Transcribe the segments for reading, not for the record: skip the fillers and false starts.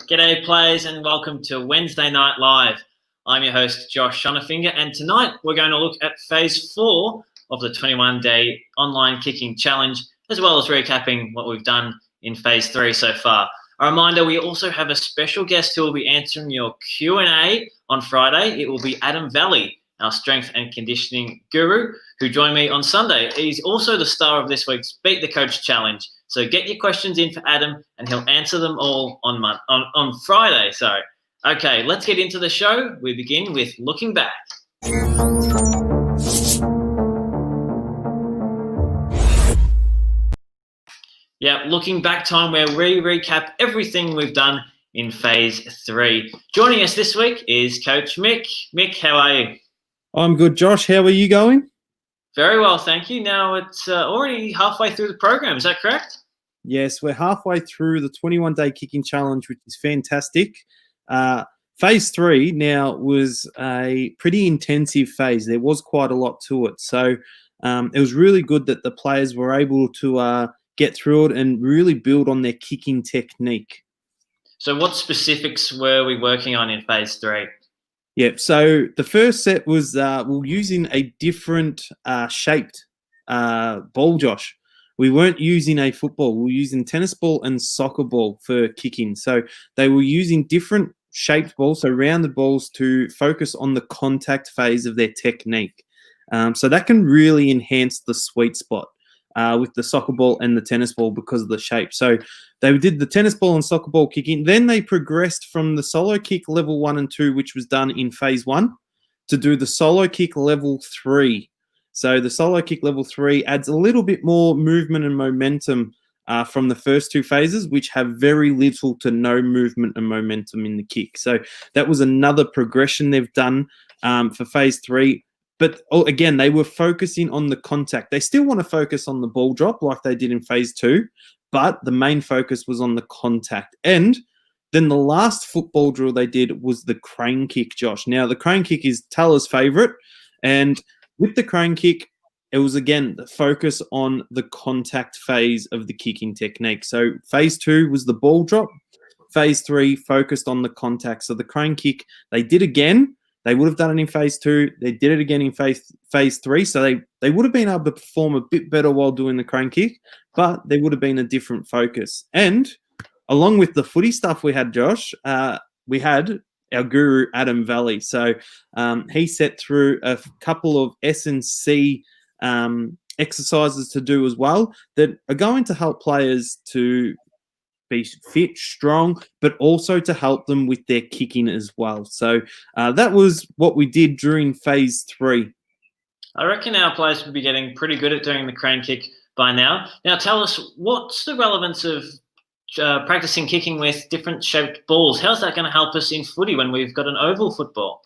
G'day players and welcome to Wednesday Night Live. I'm your host Josh Shonafinger and tonight we're going to look at phase 4 of the 21-day online kicking challenge as well as recapping what we've done in phase 3 so far. A reminder, we also have a special guest who will be answering your Q&A on Friday. It will be Adam Valley, our strength and conditioning guru, who joined me on Sunday. He's also the star of this week's Beat the Coach Challenge. So get your questions in for Adam and he'll answer them all on Friday. Okay, let's get into the show. We begin with looking back. Yeah, looking back time where we recap everything we've done in phase 3. Joining us this week is Coach Mick. Mick, how are you? I'm good, Josh. How are you going? Very well, thank you. Now it's already halfway through the program. Is that correct? Yes, we're halfway through the 21-day kicking challenge, which is fantastic. Phase 3 now was a pretty intensive phase. There was quite a lot to it. So it was really good that the players were able to get through it and really build on their kicking technique. So what specifics were we working on in phase 3? Yep. So the first set was we're using a different shaped ball, Josh. We weren't using a football. We were using tennis ball and soccer ball for kicking. So they were using different shaped balls, so rounded balls, to focus on the contact phase of their technique. So that can really enhance the sweet spot with the soccer ball and the tennis ball because of the shape. So they did the tennis ball and soccer ball kicking. Then they progressed from the solo kick level 1 and 2, which was done in phase 1, to do the solo kick level 3. So the solo kick level 3 adds a little bit more movement and momentum from the first 2 phases, which have very little to no movement and momentum in the kick. So that was another progression they've done for phase 3. But again, they were focusing on the contact. They still want to focus on the ball drop like they did in phase 2, but the main focus was on the contact. And then the last football drill they did was the crane kick, Josh. Now, the crane kick is Tala's favorite. And with the crane kick, it was, again, the focus on the contact phase of the kicking technique. So phase 2 was the ball drop. Phase 3 focused on the contact. So the crane kick, they did again. They would have done it in phase 2. They did it again in phase 3. So they would have been able to perform a bit better while doing the crane kick, but there would have been a different focus. And along with the footy stuff we had, Josh, we had our guru, Adam Valley. So he set through a couple of S&C exercises to do as well that are going to help players to be fit, strong, but also to help them with their kicking as well. So that was what we did during phase 3. I reckon our players would be getting pretty good at doing the crane kick by now. Now tell us, what's the relevance of practicing kicking with different shaped balls? How's that going to help us in footy when we've got an oval football?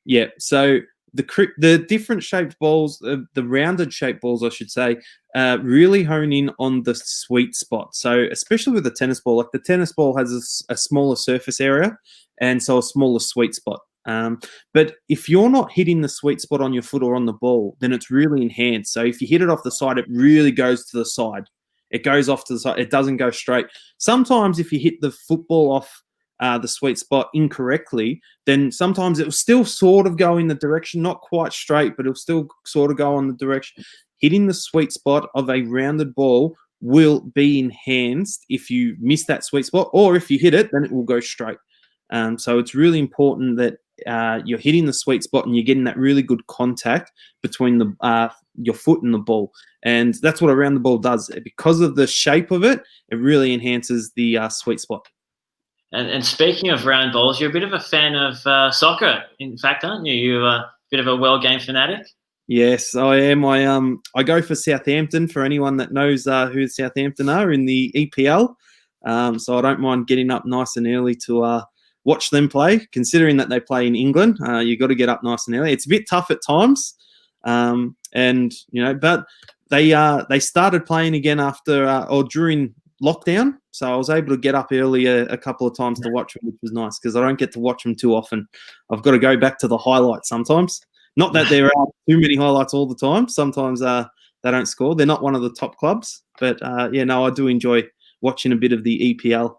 Yeah, so the different shaped balls, the rounded shaped balls, I should say, really hone in on the sweet spot. So especially with the tennis ball, like the tennis ball has a smaller surface area and so a smaller sweet spot. But if you're not hitting the sweet spot on your foot or on the ball, then it's really enhanced. So if you hit it off the side, it really goes to the side. It goes off to the side. It doesn't go straight. Sometimes if you hit the football off the sweet spot incorrectly, then sometimes it will still sort of go in the direction, not quite straight, but it'll still sort of go on the direction. Hitting the sweet spot of a rounded ball will be enhanced if you miss that sweet spot, or if you hit it, then it will go straight. So it's really important that you're hitting the sweet spot and you're getting that really good contact between your foot and the ball. And that's what a rounded ball does. Because of the shape of it, it really enhances the sweet spot. And speaking of round balls, you're a bit of a fan of soccer, in fact, aren't you? You're a bit of a well game fanatic. Yes, I am. I go for Southampton, for anyone that knows who Southampton are in the EPL. So I don't mind getting up nice and early to watch them play. Considering that they play in England, you've got to get up nice and early. It's a bit tough at times, but they started playing again after or during lockdown, so I was able to get up early a couple of times to watch them, which was nice because I don't get to watch them too often. I've got to go back to the highlights sometimes. Not that there are too many highlights all the time. Sometimes they don't score. They're not one of the top clubs, but I do enjoy watching a bit of the EPL.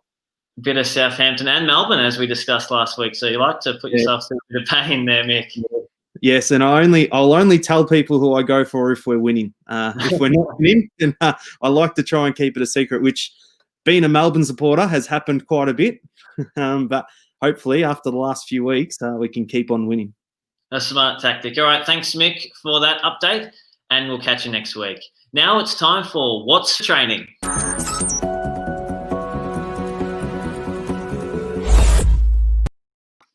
bit of Southampton and Melbourne, as we discussed last week. So you like to put yourself through a bit of pain there, Mick. Yes, and I'll only tell people who I go for if we're winning. If we're not winning, then I like to try and keep it a secret, which, being a Melbourne supporter, has happened quite a bit. But hopefully, after the last few weeks, we can keep on winning. A smart tactic. All right, thanks, Mick, for that update, and we'll catch you next week. Now it's time for What's for Training.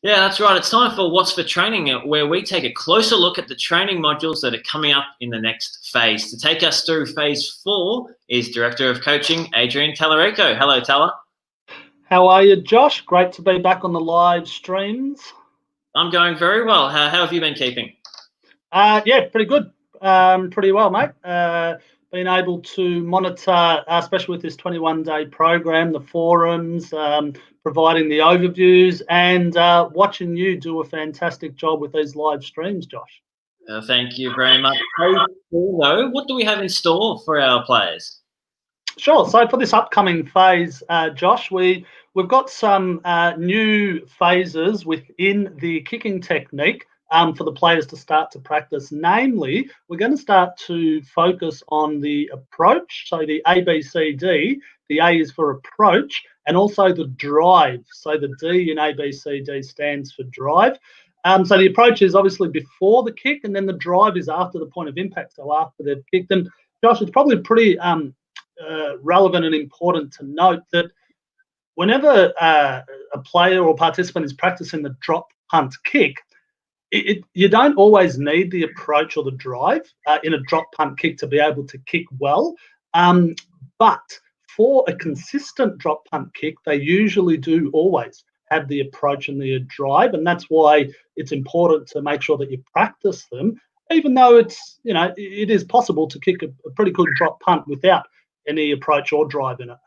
Yeah, that's right. It's time for What's for Training, where we take a closer look at the training modules that are coming up in the next phase. To take us through phase 4 is Director of Coaching, Adrian Talarico. Hello, Tala. How are you, Josh? Great to be back on the live streams. I'm going very well. How have you been keeping? Yeah, pretty good. Pretty well, mate. Been able to monitor, especially with this 21-day program, the forums, providing the overviews, and watching you do a fantastic job with these live streams, Josh. Thank you very much. Though, what do we have in store for our players? Sure. So for this upcoming phase, Josh, we've got some new phases within the kicking technique for the players to start to practice. Namely, we're going to start to focus on the approach, so the ABCD. The A is for approach, and also the drive. So the D in ABCD stands for drive. So the approach is obviously before the kick, and then the drive is after the point of impact, so after they've kicked. And Josh, it's probably pretty relevant and important to note that whenever a player or participant is practicing the drop punt kick, you don't always need the approach or the drive in a drop punt kick to be able to kick well. But for a consistent drop punt kick, they usually do always have the approach and the drive, and that's why it's important to make sure that you practice them, even though it's, it is possible to kick a pretty good drop punt without any approach or drive in it.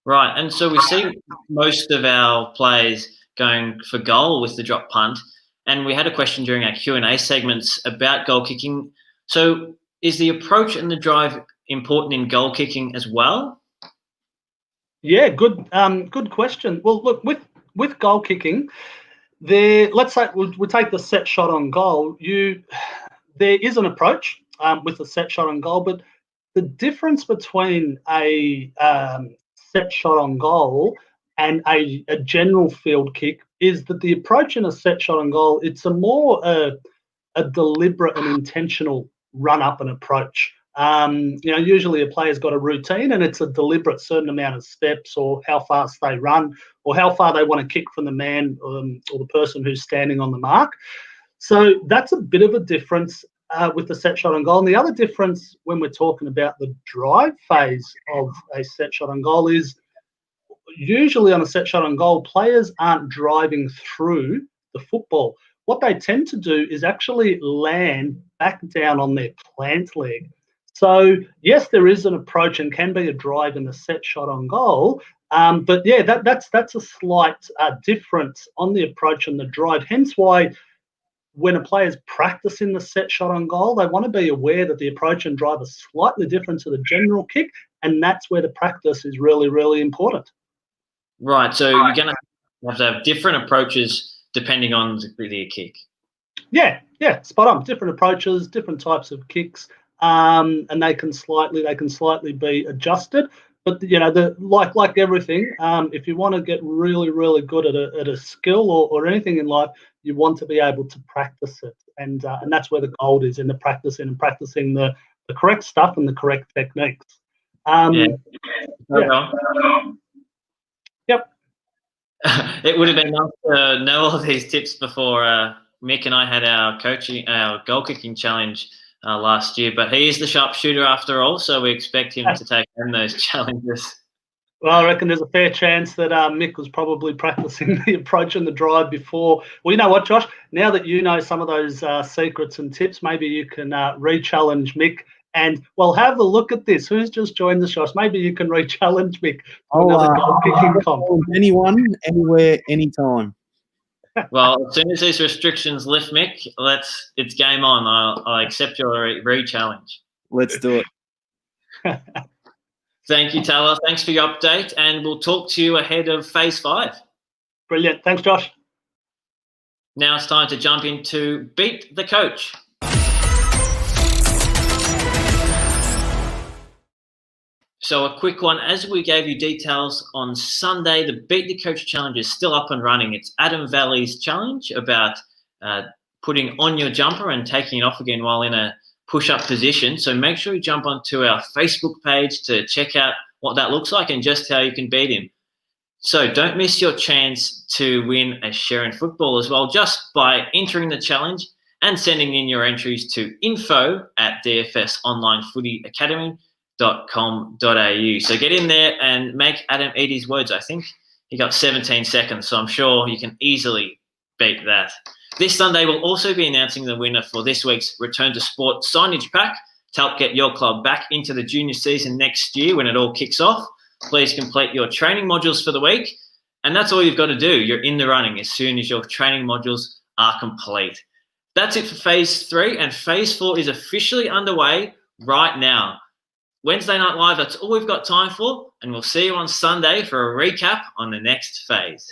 Right, and so we see most of our players going for goal with the drop punt, and we had a question during our Q&A segments about goal kicking. So is the approach and the drive important in goal kicking as well? Yeah, good question. Well, look, with goal kicking, let's say we'll take the set shot on goal. There is an approach with a set shot on goal, but the difference between a set shot on goal and a general field kick is that the approach in a set shot on goal, it's a more a deliberate and intentional run up and approach. Usually a player's got a routine, and it's a deliberate certain amount of steps, or how fast they run, or how far they want to kick from the man or the person who's standing on the mark. So that's a bit of a difference with the set shot on goal. And the other difference when we're talking about the drive phase of a set shot on goal is usually on a set shot on goal, players aren't driving through the football. What they tend to do is actually land back down on their plant leg. So yes, there is an approach and can be a drive in the set shot on goal, but yeah, that's a slight difference on the approach and the drive. Hence why when a player's practicing the set shot on goal, they want to be aware that the approach and drive are slightly different to the general kick, and that's where the practice is really, really important. Right, so you're going to have different approaches depending on the kick. Yeah, spot on. Different approaches, different types of kicks, and they can slightly be adjusted. But like everything, if you want to get really, really good at a skill or anything in life, you want to be able to practice it, and that's where the gold is, in the practicing the correct stuff and the correct techniques. Yep. It would have been nice to know all these tips before Mick and I had our goal kicking challenge last year, but he is the sharpshooter after all, so we expect him to take on those challenges. Well, I reckon there's a fair chance that Mick was probably practicing the approach and the drive before. Well, you know what, Josh? Now that you know some of those secrets and tips, maybe you can re-challenge Mick. And, well, have a look at this. Who's just joined the show? Maybe you can re-challenge Mick for another goal-kicking comp. Anyone, anywhere, anytime. Well, as soon as these restrictions lift, Mick, it's game on. I'll accept your re-challenge. Let's do it. Thank you, Taylor. Thanks for your update, and we'll talk to you ahead of Phase 5. Brilliant. Thanks, Josh. Now it's time to jump into Beat the Coach. So a quick one, as we gave you details on Sunday, the Beat the Coach challenge is still up and running. It's Adam Valley's challenge about putting on your jumper and taking it off again while in a push-up position. So make sure you jump onto our Facebook page to check out what that looks like and just how you can beat him. So don't miss your chance to win a share in football as well, just by entering the challenge and sending in your entries to info@dfsonlinefootyacademy.com.au. So get in there and make Adam eat his words. I think he got 17 seconds, so I'm sure you can easily beat that. This Sunday, we'll also be announcing the winner for this week's Return to Sport signage pack to help get your club back into the junior season next year when it all kicks off. Please complete your training modules for the week, and that's all you've got to do. You're in the running as soon as your training modules are complete. That's it for Phase 3, and Phase 4 is officially underway right now. Wednesday Night Live, that's all we've got time for, and we'll see you on Sunday for a recap on the next phase.